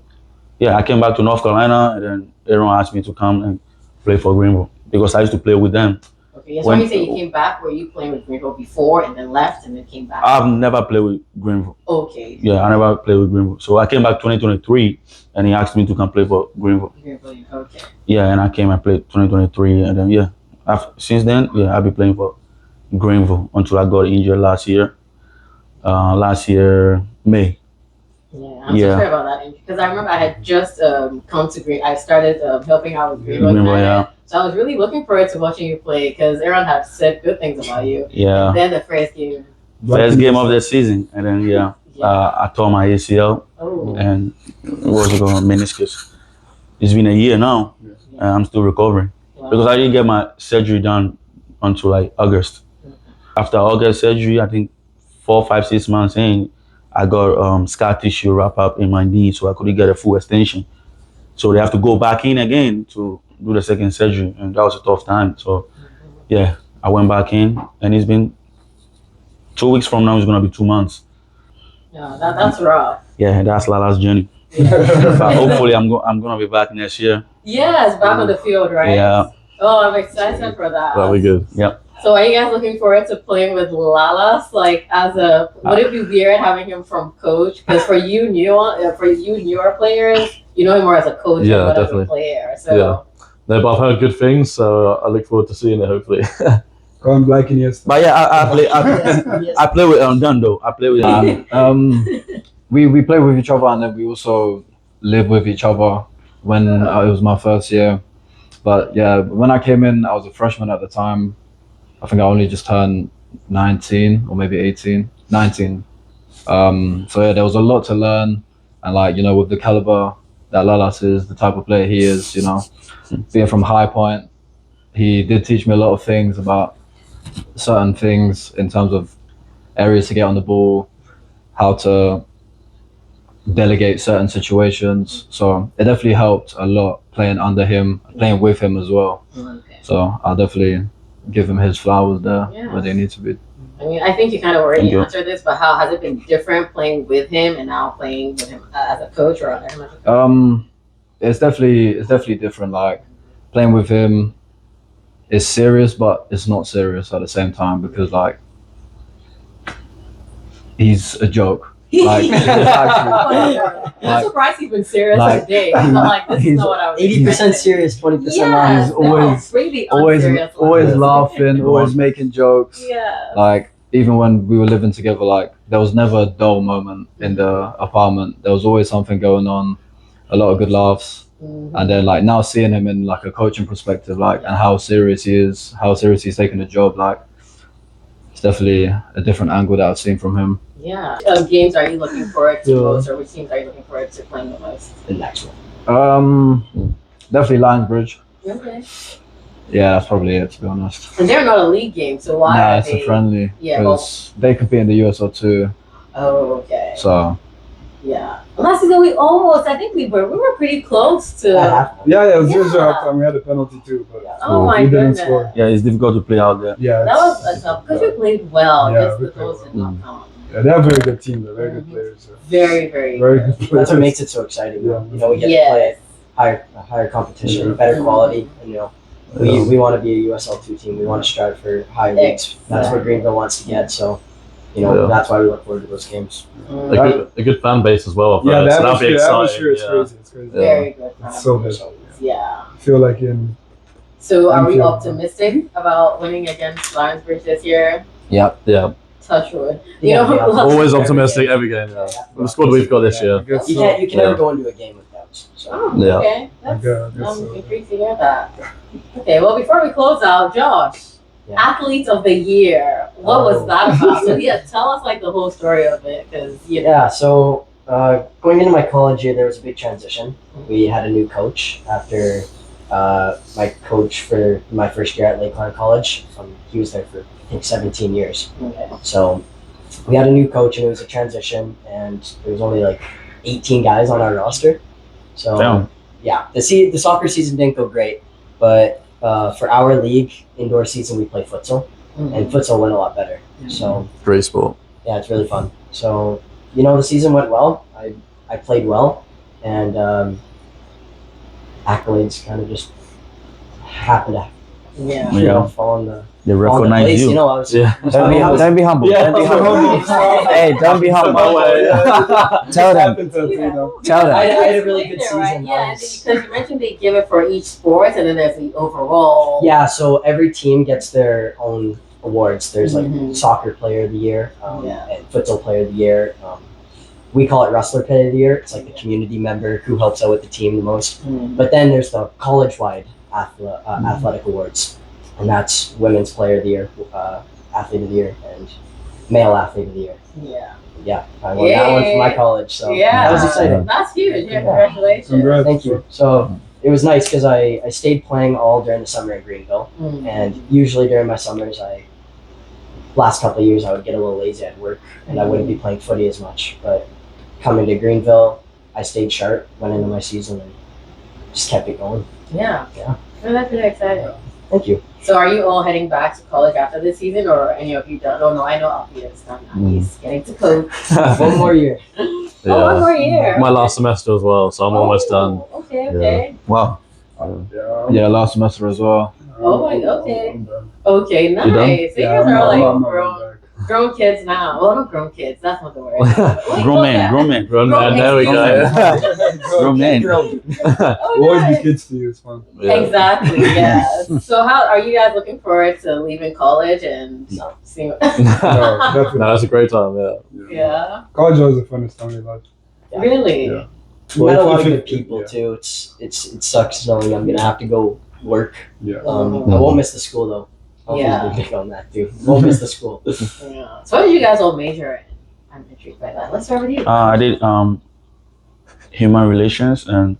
Speaker 2: I came back to North Carolina, and then everyone asked me to come and play for Greenville because I used to play with them.
Speaker 1: Okay, yes. When you say you came back, were you playing with Greenville before and then left and then came back?
Speaker 2: I've never played with Greenville.
Speaker 1: Okay.
Speaker 2: Yeah, I never played with Greenville. So I came back 2023, and he asked me to come play for Greenville.
Speaker 1: Okay.
Speaker 2: Yeah, and I came and played 2023, and then since then I've been playing for Greenville until I got injured last year. May.
Speaker 1: Yeah, I'm so sorry about that injury because I remember I had just come to Green. I started helping out with Greenville. So I was really looking forward to watching you play because everyone had said good things about you.
Speaker 2: Yeah.
Speaker 1: And then the first game
Speaker 2: of the season, and then I tore my ACL and meniscus. It's been a year now, and I'm still recovering because I didn't get my surgery done until like August. After August surgery, I think 4, 5, 6 months in, I got scar tissue wrap up in my knee, so I couldn't get a full extension. So they have to go back in again to do the second surgery, and that was a tough time. So I went back in, and it's been 2 weeks from now. It's gonna be 2 months.
Speaker 1: Yeah, that's rough.
Speaker 2: Yeah, that's Lala's journey. But hopefully, I'm gonna be back next year.
Speaker 1: Yes, back on the field, right?
Speaker 2: Yeah.
Speaker 1: Oh, I'm excited for that.
Speaker 5: That'll be good.
Speaker 2: Yep.
Speaker 1: So are you guys looking forward to playing with Lalas? Like, would it be weird having him from coach? Because for you newer players, you know him more as a coach
Speaker 5: Yeah,
Speaker 1: than as a
Speaker 5: definitely.
Speaker 1: player. So
Speaker 5: Yeah. No, but I've heard good things, so I look forward to seeing it. Hopefully.
Speaker 6: Going black and yes.
Speaker 2: But yeah, I play with Dan though. I play with him.
Speaker 7: We play with each other, and then we also live with each other when it was my first year. But yeah, when I came in, I was a freshman at the time. I think I only just turned 19 or maybe 18, 19. So yeah, there was a lot to learn, and like, you know, with the caliber that Lalas is, the type of player he is, you know, being from High Point, he did teach me a lot of things about certain things in terms of areas to get on the ball, how to delegate certain situations. So it definitely helped a lot playing under him, playing with him as well.
Speaker 1: okay.
Speaker 7: So I'll definitely give him his flowers there where they need to be.
Speaker 1: I mean, I think you kind of already
Speaker 2: Thank you.
Speaker 1: answered this, but how has it been different playing with him and now playing with him as a coach or under him as a coach?
Speaker 7: It's definitely different. Like, playing with him is serious, but it's not serious at the same time, because like, he's a joke. Like,
Speaker 1: I'm surprised he's been serious
Speaker 7: like,
Speaker 1: today. I'm like, this is not what I was
Speaker 4: 80% serious, 20%
Speaker 1: Yeah,
Speaker 4: laughing.
Speaker 7: He's always-
Speaker 1: really
Speaker 7: always
Speaker 1: unserious
Speaker 7: always
Speaker 1: laughs.
Speaker 7: laughing, always making jokes.
Speaker 1: Yeah.
Speaker 7: Like, even when we were living together, like, there was never a dull moment in the apartment. There was always something going on, a lot of good laughs. And then like, now seeing him in like a coaching perspective, like, and how serious he is, how serious he's taking the job, like, it's definitely a different angle that I've seen from him.
Speaker 1: Yeah. Games are you looking forward to most, or which teams are you looking forward to playing the most?
Speaker 4: The next one.
Speaker 7: Definitely Lionsbridge.
Speaker 1: Okay.
Speaker 7: Yeah, that's probably it, to be honest.
Speaker 1: And they're not a league game, so why
Speaker 7: Nah,
Speaker 1: are
Speaker 7: it's
Speaker 1: they?
Speaker 7: a friendly.
Speaker 1: Yeah,
Speaker 7: Because they compete in the USL too.
Speaker 1: Oh, okay.
Speaker 7: So
Speaker 1: Yeah. Last season I think we were pretty close to.
Speaker 6: Yeah, it was 0-0
Speaker 1: Yeah.
Speaker 6: halftime. We had a penalty too, but
Speaker 1: Oh my
Speaker 6: we didn't
Speaker 1: goodness.
Speaker 6: score.
Speaker 2: Yeah, it's difficult to play out there.
Speaker 6: Yeah,
Speaker 1: That was a tough because we played well.
Speaker 6: Yeah,
Speaker 1: just
Speaker 6: we
Speaker 1: the
Speaker 6: played
Speaker 1: goals
Speaker 6: well.
Speaker 1: did not count.
Speaker 6: yeah, they have a very good team. They're very good players. So.
Speaker 1: Very, very.
Speaker 6: Very
Speaker 1: good.
Speaker 6: good players.
Speaker 4: That's what makes it so exciting.
Speaker 6: Yeah.
Speaker 4: You know, we get to
Speaker 1: Yes.
Speaker 4: play higher competition, better quality, and you know, we want to be a USL2 team. We want to strive for high leagues. That's what Greenville wants to get. So, you know, that's why we look forward to those games.
Speaker 5: A good fan base as well. I've
Speaker 6: Yeah,
Speaker 5: heard,
Speaker 6: the
Speaker 5: so that'll be
Speaker 6: atmosphere is
Speaker 5: exciting.
Speaker 6: crazy. It's crazy.
Speaker 1: Very good.
Speaker 6: It's so good.
Speaker 1: Yeah.
Speaker 6: I feel like in
Speaker 1: So are we
Speaker 6: Thank you.
Speaker 1: optimistic about winning against Lionsbridge this year?
Speaker 7: yeah.
Speaker 1: Touch wood.
Speaker 4: Yeah,
Speaker 1: You know,
Speaker 4: yeah.
Speaker 5: Always optimistic every game. Yeah. The squad we've got this year.
Speaker 6: I guess
Speaker 4: You
Speaker 6: so.
Speaker 4: can never go into a game with doubts. So.
Speaker 1: Oh,
Speaker 5: Yeah.
Speaker 1: okay. That's,
Speaker 6: I guess
Speaker 1: I'm
Speaker 6: so.
Speaker 1: intrigued to hear that. Okay, well, before we close out, Josh,
Speaker 4: Yeah.
Speaker 1: Athlete of the Year. What was that about? So, yeah, tell us like the whole story of it, because you know.
Speaker 4: Yeah, so going into my college year, there was a big transition. We had a new coach after my coach for my first year at Lakeland College. He was there for, I think, 17 years.
Speaker 1: Okay.
Speaker 4: So we had a new coach, and it was a transition, and there was only like 18 guys on our roster. So
Speaker 2: Damn.
Speaker 4: yeah, the soccer season didn't go great, but for our league indoor season, we play futsal, and futsal went a lot better. So
Speaker 5: Great sport.
Speaker 4: yeah, it's really fun. So, you know, the season went well. I played well, and accolades kind of just happened to
Speaker 1: Yeah.
Speaker 4: you know, fall on the
Speaker 2: They
Speaker 4: place.
Speaker 2: recognize
Speaker 4: You
Speaker 2: you.
Speaker 4: know, I was
Speaker 5: Yeah.
Speaker 3: Don't be humble.
Speaker 6: Yeah,
Speaker 3: Don't be humble. Hey, don't be humble. Tell them. Tell them.
Speaker 4: I had a really good season.
Speaker 1: Yeah, because you mentioned they give it for each sport, and then there's the overall.
Speaker 4: Yeah, so every team gets their own awards. There's like
Speaker 1: Mhm.
Speaker 4: soccer player of the year,
Speaker 1: Yeah.
Speaker 4: and futsal player of the year. We call it wrestler player of the year. It's like the community member who helps out with the team the most.
Speaker 1: Mhm.
Speaker 4: But then there's the college-wide athletic awards, and that's women's player of the year, athlete of the year, and male athlete of the year.
Speaker 1: Yeah.
Speaker 4: Yeah, I won that one for my college, so that was exciting.
Speaker 1: That's huge. Yeah,
Speaker 4: Yeah.
Speaker 1: congratulations.
Speaker 6: Congrats.
Speaker 4: Thank you. So it was nice because I stayed playing all during the summer in Greenville,
Speaker 1: Mhm.
Speaker 4: and usually during my summers, last couple of years I would get a little lazy at work, and I wouldn't be playing footy as much. But coming to Greenville, I stayed sharp, went into my season, and just kept it going.
Speaker 1: Yeah.
Speaker 4: Yeah.
Speaker 1: Well, that's really exciting.
Speaker 4: Thank you.
Speaker 1: So are you all heading back to college after this season, or any of you done? Oh no, I know Alfie is done. He's getting to coach.
Speaker 4: One more year.
Speaker 1: Oh, one more year.
Speaker 5: My last semester as well, so I'm almost done.
Speaker 1: Okay.
Speaker 2: Wow.
Speaker 6: Yeah.
Speaker 7: Yeah, last semester as well.
Speaker 1: Oh my, okay.
Speaker 6: I'm done.
Speaker 1: Okay, nice.
Speaker 2: done?
Speaker 1: So you guys are all
Speaker 6: I'm
Speaker 1: like
Speaker 6: not
Speaker 1: grown kids now. Well, not grown kids. That's not the word.
Speaker 2: Grown man, grown man.
Speaker 5: Run man, there we go.
Speaker 2: Grown man.
Speaker 6: We'll always be kids to you. It's fun.
Speaker 5: Yeah.
Speaker 1: Exactly. Yeah. So how are you guys looking forward to leaving college and seeing?
Speaker 6: No, definitely.
Speaker 5: No, that's a great time. Yeah.
Speaker 1: Yeah.
Speaker 6: College was the funnest time of my life.
Speaker 1: Really?
Speaker 6: Yeah.
Speaker 4: We met a lot of
Speaker 6: If it-
Speaker 4: good people
Speaker 6: yeah.
Speaker 4: too. It sucks knowing I'm gonna have to go work.
Speaker 6: Yeah.
Speaker 1: Mhm.
Speaker 4: I won't miss the school though.
Speaker 1: Yeah.
Speaker 4: Alfie's big on that too. Won't miss the school.
Speaker 1: Yeah. So what did you guys all major in? I'm intrigued by that. Let's start with you.
Speaker 2: I did human relations and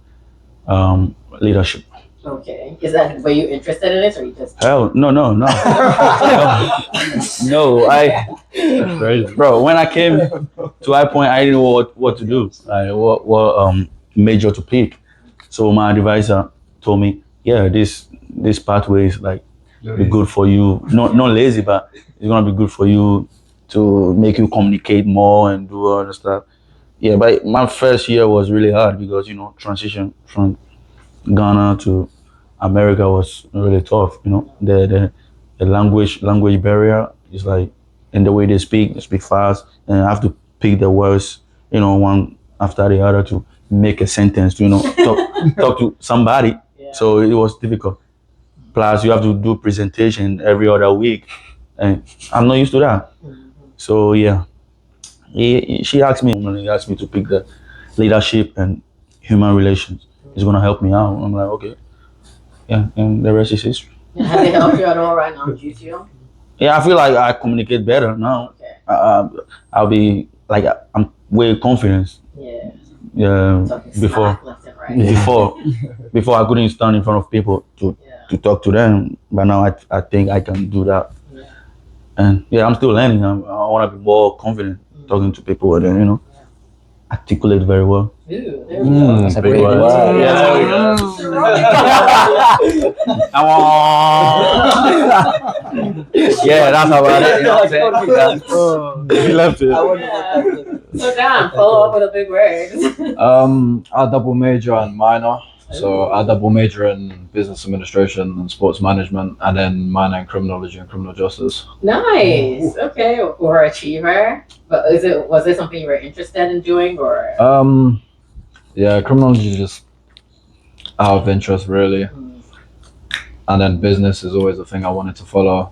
Speaker 2: leadership.
Speaker 1: Okay. Is that were you interested in it or you just?
Speaker 2: Hell, no. No,
Speaker 5: Crazy.
Speaker 2: bro. When I came to that point, I didn't know what to do, like what major to pick. So my advisor told me, yeah, this pathway is like be good for you. Not lazy, but it's gonna be good for you to make you communicate more and do all the stuff. Yeah, but my first year was really hard because transition from Ghana to America was really tough. The language barrier is like, and the way they speak fast, and I have to pick the words, one after the other to make a sentence to talk to somebody.
Speaker 1: Yeah.
Speaker 2: So it was difficult. Plus, you have to do presentation every other week, and I'm not used to that.
Speaker 1: Mhm.
Speaker 2: So yeah, she asked me to pick the leadership and human relations. It's gonna help me out. I'm like, okay, yeah, and the rest is history.
Speaker 1: Have they helped you at all right now, GTO?
Speaker 2: Yeah, I feel like I communicate better now.
Speaker 1: Okay.
Speaker 2: I'll be like I'm way confident.
Speaker 1: Yeah.
Speaker 2: Yeah,
Speaker 1: Talking
Speaker 2: before
Speaker 1: smack left and right.
Speaker 2: before I couldn't stand in front of people to
Speaker 1: Yeah.
Speaker 2: talk to them, but now I think I can do that.
Speaker 1: Yeah.
Speaker 2: And yeah, I'm still learning. I want to be more confident talking to people and then articulate very well.
Speaker 1: Ooh, there we go.
Speaker 3: That's a
Speaker 5: Big
Speaker 3: great
Speaker 5: word.
Speaker 3: word.
Speaker 5: Yeah, there we go.
Speaker 2: Yeah, that's about it. You know what I'm saying?
Speaker 5: He left it.
Speaker 1: So Dan, follow up with a big word.
Speaker 7: I double major and minor. So I double major in business administration and sports management, and then minor in criminology and criminal justice.
Speaker 1: Nice. Okay. Or achiever. But was it something you were interested in doing or?
Speaker 7: Yeah, criminology is just out of interest really, and then business is always a thing I wanted to follow.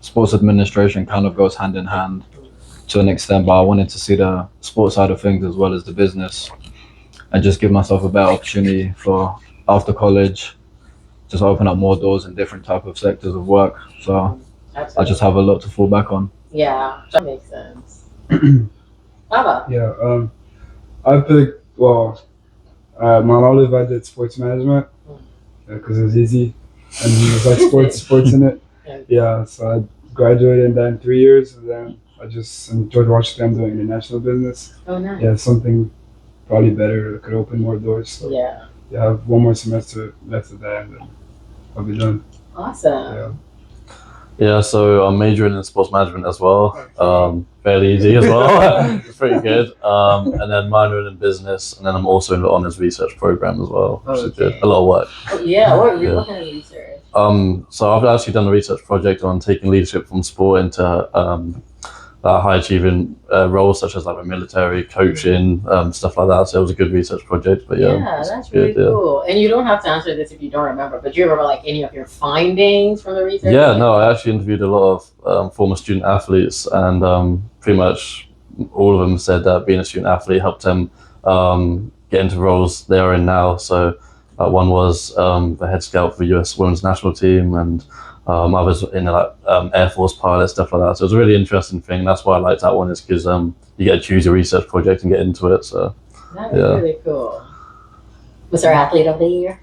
Speaker 7: Sports administration kind of goes hand in hand to an extent, but I wanted to see the sports side of things as well as the business, and just give myself a better opportunity for after college, just open up more doors in different type of sectors of work. So I just have a lot to fall back on.
Speaker 1: Yeah, that makes sense. Baba.
Speaker 6: Yeah. I picked my olive. I did sports management because it was easy and it was like sports in it. Yeah. So I graduated in that in 3 years, and then I just enjoyed watching them doing international business.
Speaker 1: Oh, nice.
Speaker 6: Yeah, something probably better that could open more doors. So
Speaker 1: Yeah.
Speaker 6: I have one more semester left of that, and then I'll be done.
Speaker 1: Awesome.
Speaker 6: Yeah.
Speaker 5: Yeah, so I'm majoring in sports management as well. Fairly easy as well. It's pretty good. And then minoring in business, and then I'm also in the honours research program as well, which is good.
Speaker 1: Okay.
Speaker 5: A lot of work.
Speaker 1: Oh, yeah. What
Speaker 5: Yeah.
Speaker 1: kind of research?
Speaker 5: So I've actually done a research project on taking leadership from sport into high achieving roles such as like the military, coaching, stuff like that. So it was a good research project. But yeah,
Speaker 1: Yeah,
Speaker 5: it's
Speaker 1: that's
Speaker 5: good,
Speaker 1: really
Speaker 5: yeah.
Speaker 1: cool. And you don't have to answer this if you don't remember, but do you remember like any of your findings from the research?
Speaker 5: Yeah, no, I actually interviewed a lot of former student athletes, and pretty much all of them said that being a student athlete helped them get into roles they are in now. So one was the head scout for the US women's national team, and others in like Air Force pilot, stuff like that. So it was a really interesting thing. That's why I liked that one, is because you get to choose your research project and get into it. So
Speaker 1: That is
Speaker 5: Yeah.
Speaker 1: really cool. Mr. Athlete of the Year.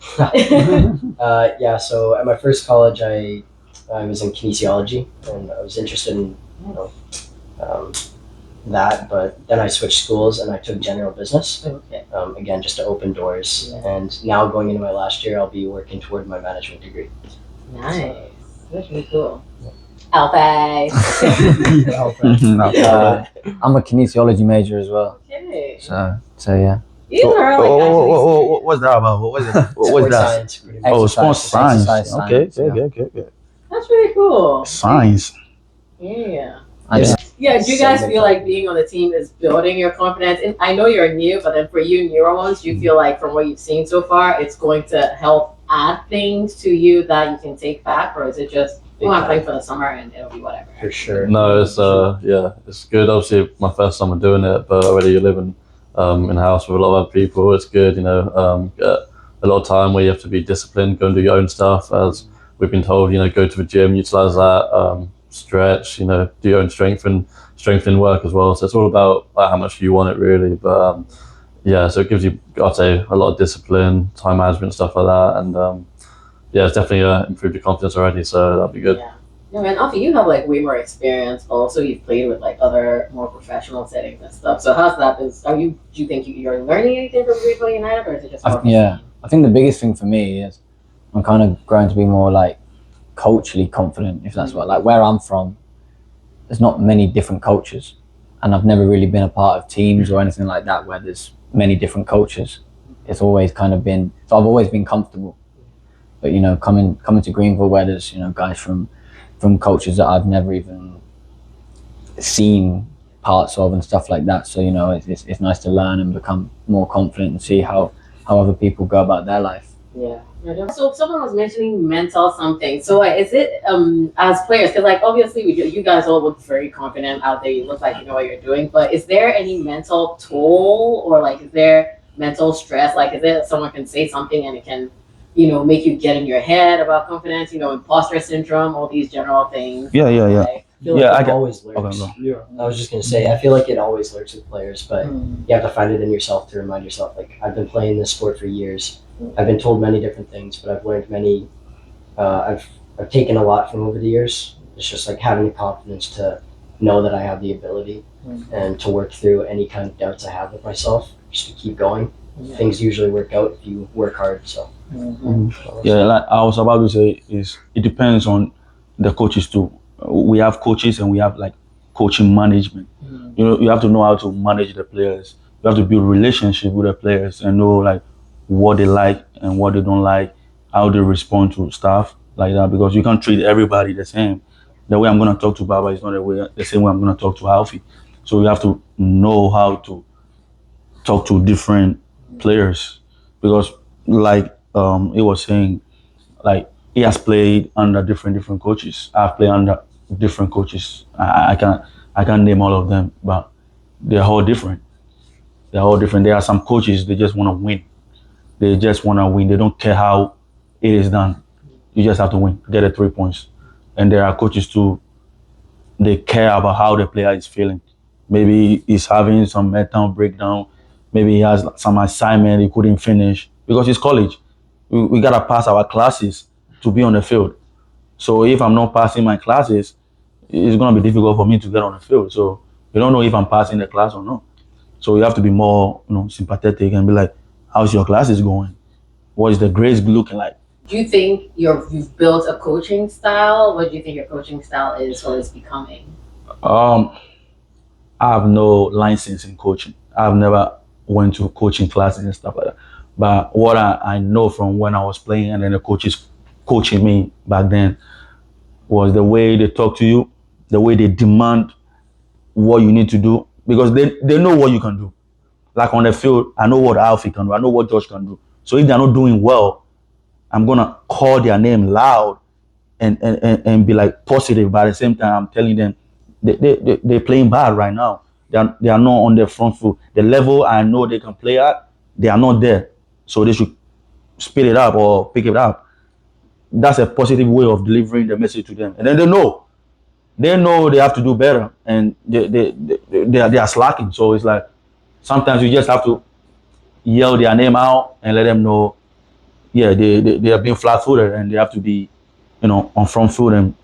Speaker 4: Yeah, so at my first college, I was in kinesiology, and I was interested in that, but then I switched schools and I took general business,
Speaker 1: Okay.
Speaker 4: again, just to open doors.
Speaker 1: Yeah.
Speaker 4: And now going into my last year, I'll be working toward my management degree.
Speaker 1: Nice. That's really cool. Alfie.
Speaker 3: I'm a kinesiology major as well.
Speaker 1: Okay.
Speaker 3: So yeah.
Speaker 1: These are like actually
Speaker 2: what's that about? What was it? What's
Speaker 4: Sports
Speaker 2: that?
Speaker 4: science, pretty much.
Speaker 2: Oh,
Speaker 3: Exercise-
Speaker 2: sports science.
Speaker 3: exercise
Speaker 2: Okay,
Speaker 3: science, yeah.
Speaker 2: okay.
Speaker 1: That's really cool.
Speaker 2: Science.
Speaker 1: Yeah.
Speaker 3: I
Speaker 4: Yeah.
Speaker 3: just,
Speaker 1: Yeah, do you guys
Speaker 4: Segment
Speaker 1: feel like being on the team is building your confidence? And I know you're new, but then for you newer ones, do you feel like from what you've seen so far, it's going to help add things to you that you can take back, or is it just, oh, I'm playing for the summer and it'll be whatever?
Speaker 4: For sure.
Speaker 5: No, it's it's good. Obviously, my first summer doing it, but already you're living in a house with a lot of other people. It's good, get a lot of time where you have to be disciplined, go and do your own stuff. As we've been told, go to the gym, utilize that, stretch, do your own strengthening work as well. So it's all about how much you want it, really. But so it gives you, I'd say, a lot of discipline, time management, stuff like that, and it's definitely improved your confidence already. So that'd be good.
Speaker 1: Yeah. No, and Alfie, you have like way more experience. Also, you've played with like other more professional settings and stuff. So how's that? Do you think you're learning anything from Greenville United, or is it just more?
Speaker 3: I think the biggest thing for me is I'm kind of growing to be more like culturally confident, if that's what, like where I'm from, there's not many different cultures, and I've never really been a part of teams or anything like that where there's many different cultures. It's always kind of been, so I've always been comfortable. But coming to Greenville where there's guys from cultures that I've never even seen parts of and stuff like that. So it's nice to learn and become more confident and see how other people go about their life.
Speaker 1: Yeah. So someone was mentioning mental something. So is it as players? Because like obviously you guys all look very confident out there. You look like you know what you're doing. But is there any mental toll, or like is there mental stress? Like is it someone can say something and it can make you get in your head about confidence, imposter syndrome, all these general things.
Speaker 2: Yeah.
Speaker 1: Like,
Speaker 4: I feel like it always lurks.
Speaker 2: Okay, go.
Speaker 6: Yeah.
Speaker 4: I was just going to say, I feel like it always lurks with players, but you have to find it in yourself to remind yourself, like, I've been playing this sport for years. I've been told many different things, but I've learned many, I've taken a lot from over the years. It's just like having the confidence to know that I have the ability and to work through any kind of doubts I have with myself, just to keep going. Things usually work out if you work hard, so.
Speaker 2: Yeah, like I was about to say, it depends on the coaches too. We have coaches and we have like coaching management. You have to know how to manage the players. You have to build relationship with the players and know like what they like and what they don't like, how they respond to stuff like that, because you can't treat everybody the same. The way I'm gonna talk to Baba is not the same way I'm gonna talk to Alfie. So you have to know how to talk to different players, because like he was saying, like he has played under different coaches. I've played under different coaches. I can't name all of them, but they're all different. They're all different. There are some coaches, they just want to win. They just want to win. They don't care how it is done. You just have to win, get the 3 points. And there are coaches too, they care about how the player is feeling. Maybe he's having some mental breakdown. Maybe he has some assignment he couldn't finish because it's college. We gotta pass our classes to be on the field. So if I'm not passing my classes, it's gonna be difficult for me to get on the field. So you don't know if I'm passing the class or not. So you have to be more, sympathetic and be like, how's your classes going? What is the grades looking like?
Speaker 1: Do you think you've built a coaching style? What do you think your coaching style is or is becoming?
Speaker 2: I have no license in coaching. I've never went to coaching classes and stuff like that. But what I know from when I was playing and then the coaches coaching me back then was the way they talk to you, the way they demand what you need to do, because they know what you can do. Like on the field, I know what Alfie can do. I know what Josh can do. So if they're not doing well, I'm going to call their name loud and be like positive. But at the same time, I'm telling them they're playing bad right now. They are not on the front foot. The level I know they can play at, they are not there. So they should speed it up or pick it up. That's a positive way of delivering the message to them. And then they know they have to do better, and they are slacking. So it's like sometimes you just have to yell their name out and let them know, yeah, they are being flat-footed and they have to be, on front foot and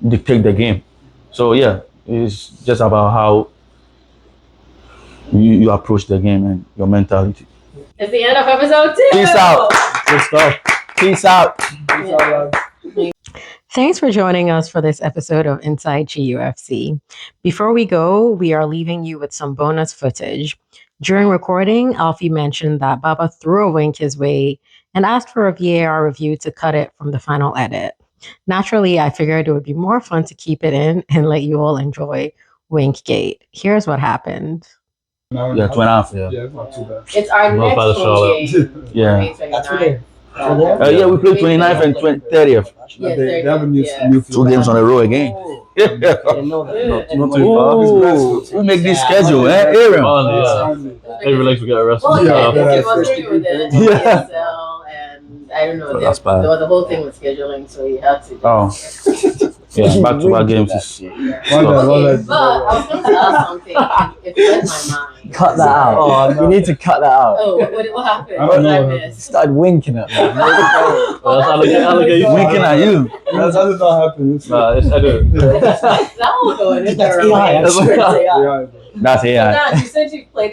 Speaker 2: dictate the game. So yeah, it's just about how you approach the game and your mentality.
Speaker 1: It's the end of episode 2.
Speaker 2: Peace out. Good stuff. Peace out.
Speaker 1: Thanks for joining us for this episode of Inside GUFC. Before we go, we are leaving you with some bonus footage. During recording, Alfie mentioned that Baba threw a wink his way and asked for a VAR review to cut it from the final edit. Naturally, I figured it would be more fun to keep it in and let you all enjoy Winkgate. Here's what happened.
Speaker 2: Yeah, 2.5.
Speaker 5: Yeah.
Speaker 6: Yeah, not too bad.
Speaker 1: It's our
Speaker 5: Not
Speaker 1: next
Speaker 5: bad at
Speaker 1: home
Speaker 5: Charlotte.
Speaker 1: game.
Speaker 2: Yeah.
Speaker 1: May
Speaker 4: That's
Speaker 1: 29th.
Speaker 4: what
Speaker 2: Yeah, we played 29th and 30th.
Speaker 1: Yeah,
Speaker 6: they have a new,
Speaker 1: yeah.
Speaker 6: new
Speaker 2: 2 games on a row again.
Speaker 4: didn't know that.
Speaker 5: Not too far.
Speaker 2: Ooh, who make this schedule, eh? Aaron.
Speaker 5: Finally, yeah. Maybe relates to get arrested.
Speaker 1: Well,
Speaker 6: Yeah,
Speaker 1: yeah,
Speaker 6: yeah.
Speaker 1: it was working with the NPSL, and I don't know.
Speaker 5: But that's bad.
Speaker 1: There was a whole thing with scheduling, so you had to.
Speaker 2: Oh. Yeah, back-to-back games is.
Speaker 6: My bad, my
Speaker 1: Okay,
Speaker 6: bad.
Speaker 1: but I was going to ask something. It read my mind.
Speaker 3: Cut that out.
Speaker 4: Oh, no.
Speaker 3: You need to cut that out.
Speaker 1: Oh, what happened?
Speaker 6: I
Speaker 1: What
Speaker 6: don't
Speaker 1: did I
Speaker 6: know what
Speaker 1: miss?
Speaker 3: Started winking at me.
Speaker 5: Well, that's allegation.
Speaker 2: Winking at you.
Speaker 6: That did not happen. It's
Speaker 5: Nah, it's edit.
Speaker 1: That will go in.
Speaker 4: That's AI.
Speaker 1: That's
Speaker 4: That's AI.
Speaker 6: yeah.
Speaker 2: That's AI.
Speaker 1: Dan, you said you played